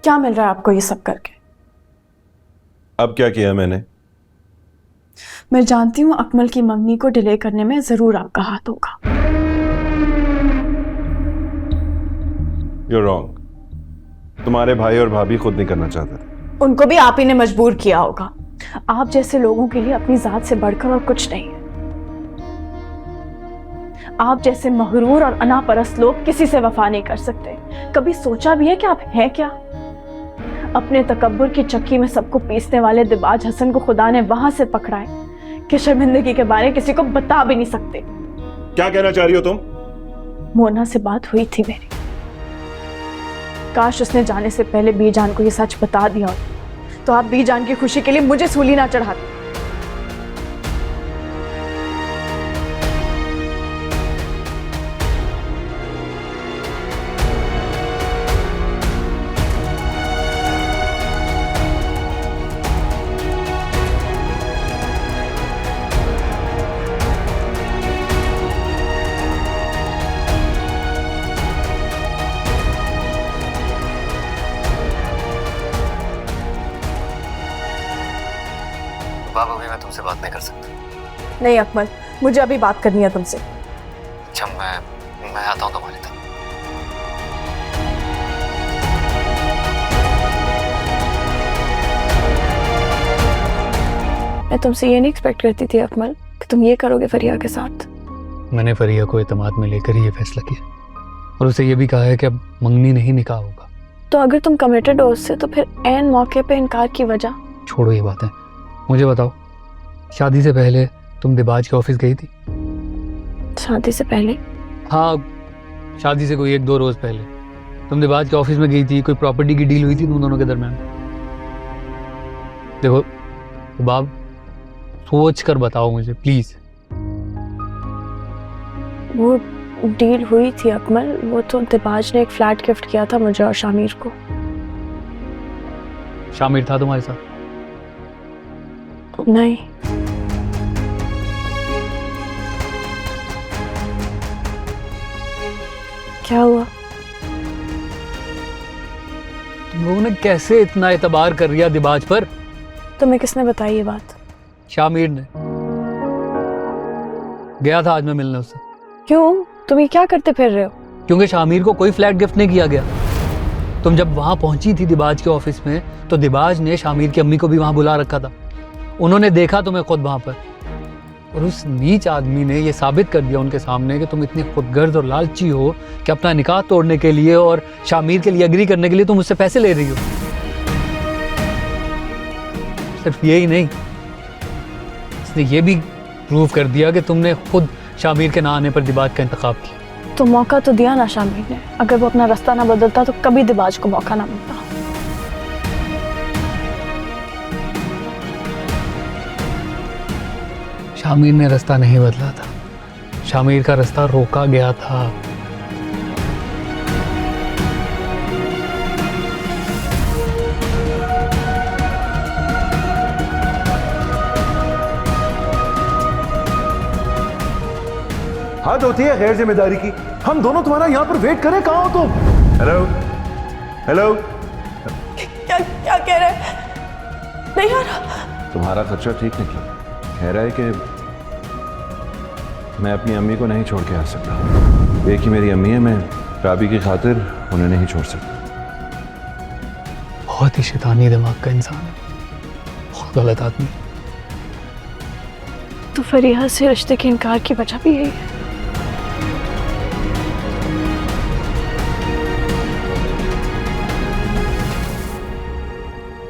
क्या मिल रहा है आपको ये सब करके? अब क्या किया मैंने? मैं जानती हूँ अकमल की मंगनी को डिले करने में जरूर आपका हाथ होगा। You're wrong. तुम्हारे भाई और भाभी खुद नहीं करना चाहते थे। उनको भी आप ही ने मजबूर किया होगा। आप जैसे लोगों के लिए अपनी जात से बढ़कर और कुछ नहीं है। आप जैसे मगरूर और अनापरस्त लोग किसी से वफा नहीं कर सकते। कभी सोचा भी है कि आप हैं क्या? अपने तकब्बुर की चक्की में सबको पीसने वाले दिबाज हसन को खुदा ने वहां से पकड़ा है कि शर्मिंदगी के बारे किसी को बता भी नहीं सकते। क्या कहना चाह रही हो तुम? मोना से बात हुई थी मेरी। काश उसने जाने से पहले बीजान को ये सच बता दिया होता, तो आप बीजान की खुशी के लिए मुझे सूली ना चढ़ाते। बाबा अभी मैं तुमसे बात नहीं कर सकता। नहीं अकमल, मुझे अभी बात करनी है तुमसे। अच्छा मैं आता हूँ तुम्हारी तरफ। मैं तुमसे ये नहीं एक्सपेक्ट करती थी अकमल कि तुम ये करोगे फरिया के साथ। मैंने फरिया को एतमाद में लेकर ही ये फैसला किया और उसे ये भी कहा है कि अब मंगनी नहीं निकाह होगा। तो अगर तुम कमिटेड हो उससे, तो फिर ऐन मौके पे इनकार की वजह? छोड़ो ये बातें, मुझे बताओ, शादी से पहले तुम दिबाज के ऑफिस गई थी? शादी से पहले? हाँ, शादी से कोई 1-2 रोज पहले तुम दिबाज के ऑफिस में गई थी। कोई प्रॉपर्टी की डील हुई थी तुम दोनों के दरमियान? देखो बाब, सोच कर बताओ मुझे प्लीज। वो डील हुई थी अकमल। वो तो दिबाज ने एक फ्लैट गिफ्ट किया था मुझे और शामिर को। शामिर था तुम्हारे साथ? नहीं। क्या हुआ? तुम लोगों ने कैसे इतना एतबार कर लिया दिबाज पर? तुम्हें किसने बताई ये बात? शामिर ने। गया था आज मैं मिलने उससे। क्यों? तुम ये क्या करते फिर रहे हो? क्योंकि शामिर को कोई फ्लैट गिफ्ट नहीं किया गया। तुम जब वहां पहुंची थी दिबाज के ऑफिस में, तो दिबाज ने शामिर की अम्मी को भी वहां बुला रखा था। उन्होंने देखा तुम्हें खुद वहां पर, और उस नीच आदमी ने यह साबित कर दिया उनके सामने कि तुम इतनी खुदगर्ज और लालची हो कि अपना निकाह तोड़ने के लिए और शामिर के लिए एग्री करने के लिए तुम मुझसे पैसे ले रही हो। सिर्फ यही नहीं, इसने ये भी प्रूव कर दिया कि तुमने खुद शामिर के ना आने पर दिबाज का इंतखाब किया। तो मौका तो दिया ना शामिर ने। अगर वो अपना रास्ता ना बदलता तो कभी दिबाज को मौका ना मिलता। शामिर ने रास्ता नहीं बदला था, शामिर का रास्ता रोका गया था। हद होती है गैर जिम्मेदारी की। हम दोनों तुम्हारा यहाँ पर वेट करें, कहाँ हो तुम? Hello hello. क्या क्या कह रहे हैं? नहीं आ रहा। तुम्हारा खर्चा ठीक निकला। कह रहा है कि मैं अपनी अम्मी को नहीं छोड़ के आ सकता। एक ही मेरी अम्मी है, मैं राबी की खातिर उन्हें नहीं छोड़ सकता। बहुत ही शैतानी दिमाग का इंसान है, बहुत गलत आदमी। तो फरिया से रिश्ते के इनकार की वजह भी यही है?